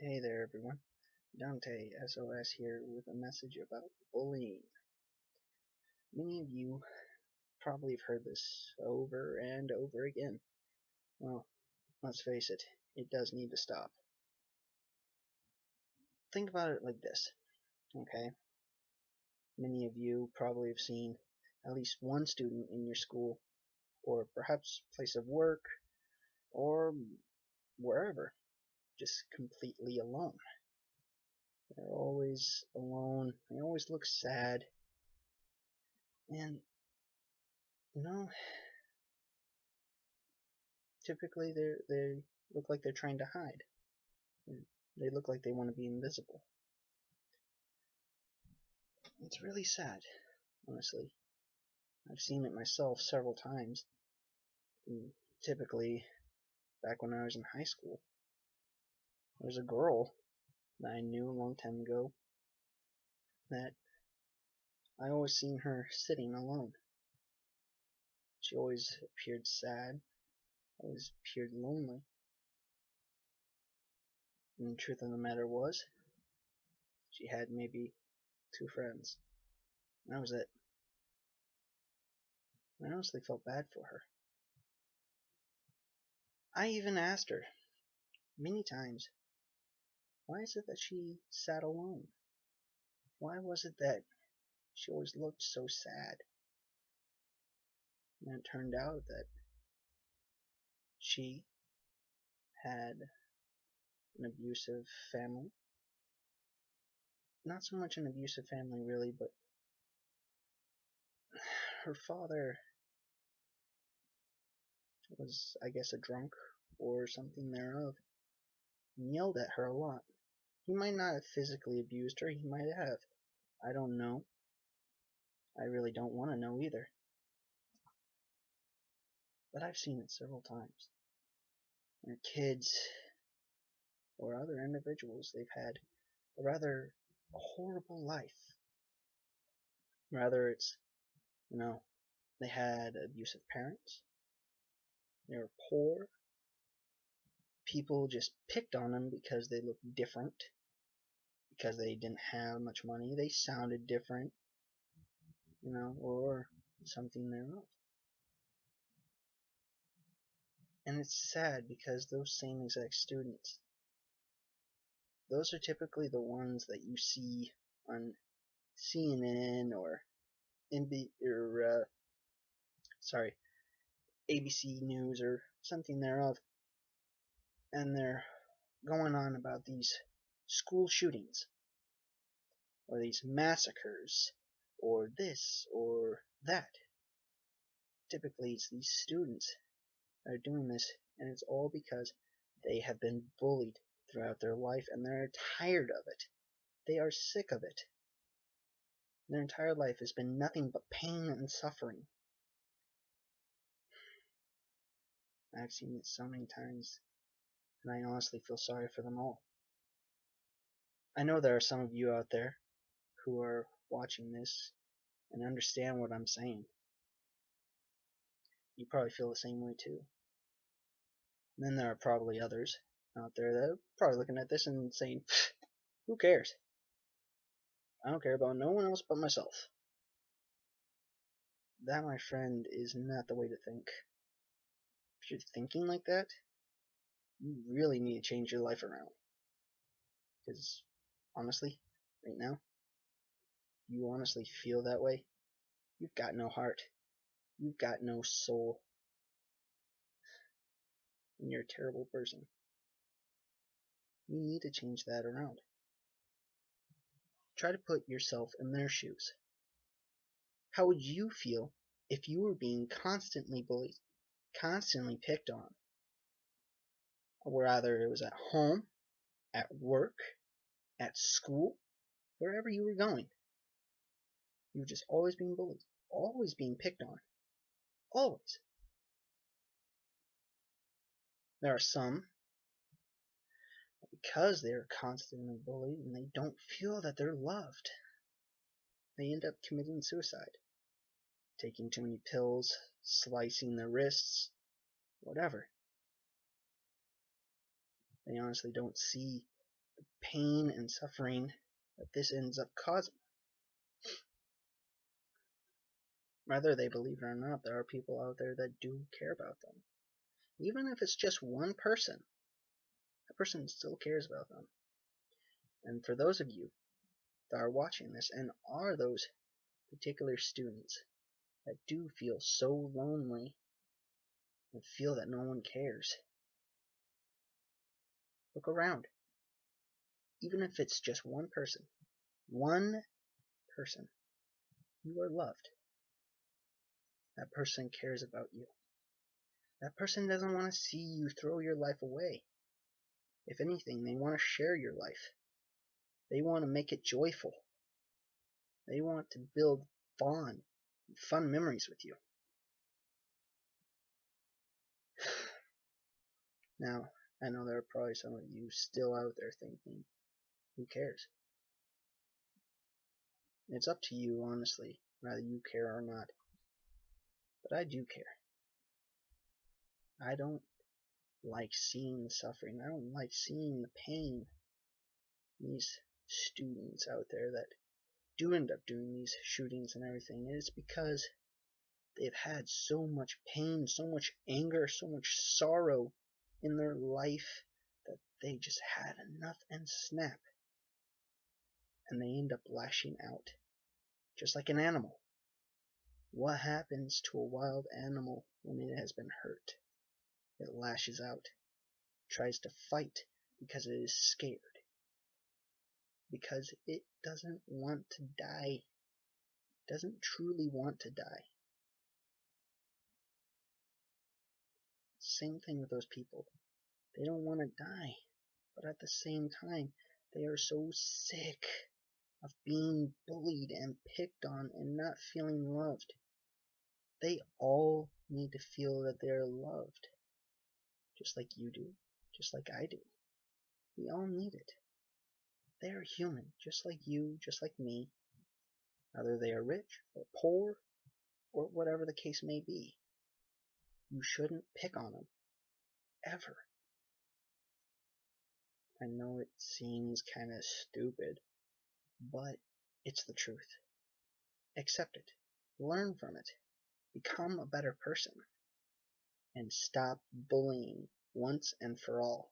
Hey there everyone, Dante SOS here with a message about bullying. Many of you probably have heard this over and over again. Well, let's face it, it does need to stop. Think about it like this, okay? Many of you probably have seen at least one student in your school, or perhaps place of work, or wherever, just completely alone. They're always alone, they always look sad, and you know, typically they look like they're trying to hide. They look like they want to be invisible. It's really sad, honestly. I've seen it myself several times. Typically, back when I was in high school, there was a girl that I knew a long time ago that I always seen her sitting alone. She always appeared sad, always appeared lonely. And the truth of the matter was, she had maybe two friends. And that was it. I honestly felt bad for her. I even asked her many times, why is it that she sat alone? Why was it that she always looked so sad? And it turned out that she had an abusive family. Not so much an abusive family, really, but her father was, I guess, a drunk or something thereof, and yelled at her a lot. He might not have physically abused her, he might have. I don't know. I really don't want to know either. But I've seen it several times. Where kids or other individuals, they've had a rather horrible life. Rather it's, they had abusive parents, they were poor, people just picked on them because they looked different, because they didn't have much money, they sounded different, or something thereof. And it's sad because those same exact students, those are typically the ones that you see on CNN or ABC News or something thereof, and they're going on about these school shootings or these massacres or this or that. Typically it's these students that are doing this, and it's all because they have been bullied throughout their life and they're tired of it. They are sick of it. Their entire life has been nothing but pain and suffering. I've seen it so many times, and I honestly feel sorry for them all. I know there are some of you out there who are watching this and understand what I'm saying. You probably feel the same way too. And then there are probably others out there that are probably looking at this and saying, who cares? I don't care about no one else but myself. That, my friend, is not the way to think. If you're thinking like that, you really need to change your life around. Because, honestly, right now, you honestly feel that way, you've got no heart. You've got no soul. And you're a terrible person. You need to change that around. Try to put yourself in their shoes. How would you feel if you were being constantly bullied, constantly picked on? Whether it was at home, at work, at school, wherever you were going. You were just always being bullied, always being picked on. Always. There are some, because they are constantly bullied and they don't feel that they're loved, they end up committing suicide. Taking too many pills, slicing their wrists, whatever. They honestly don't see the pain and suffering that this ends up causing. Whether they believe it or not, there are people out there that do care about them. Even if it's just one person, that person still cares about them. And for those of you that are watching this and are those particular students that do feel so lonely and feel that no one cares, look around. Even if it's just one person, you are loved. That person cares about you. That person doesn't want to see you throw your life away. If anything, they want to share your life. They want to make it joyful. They want to build fun memories with you. Now, I know there are probably some of you still out there thinking, who cares? It's up to you, honestly, whether you care or not. But I do care. I don't like seeing the suffering. I don't like seeing the pain. These students out there that do end up doing these shootings and everything, it's because they've had so much pain, so much anger, so much sorrow in their life that they just had enough and snap. And they end up lashing out, just like an animal. What happens to a wild animal when it has been hurt? It lashes out, tries to fight because it is scared, because it doesn't want to die, doesn't truly want to die. Same thing with those people. They don't want to die, but at the same time, they are so sick of being bullied and picked on and not feeling loved. They all need to feel that they're loved, just like you do, just like I do. We all need it. They are human, just like you, just like me, whether they are rich or poor or whatever the case may be. You shouldn't pick on them, ever. I know it seems kind of stupid, but it's the truth. Accept it. Learn from it. Become a better person. And stop bullying once and for all.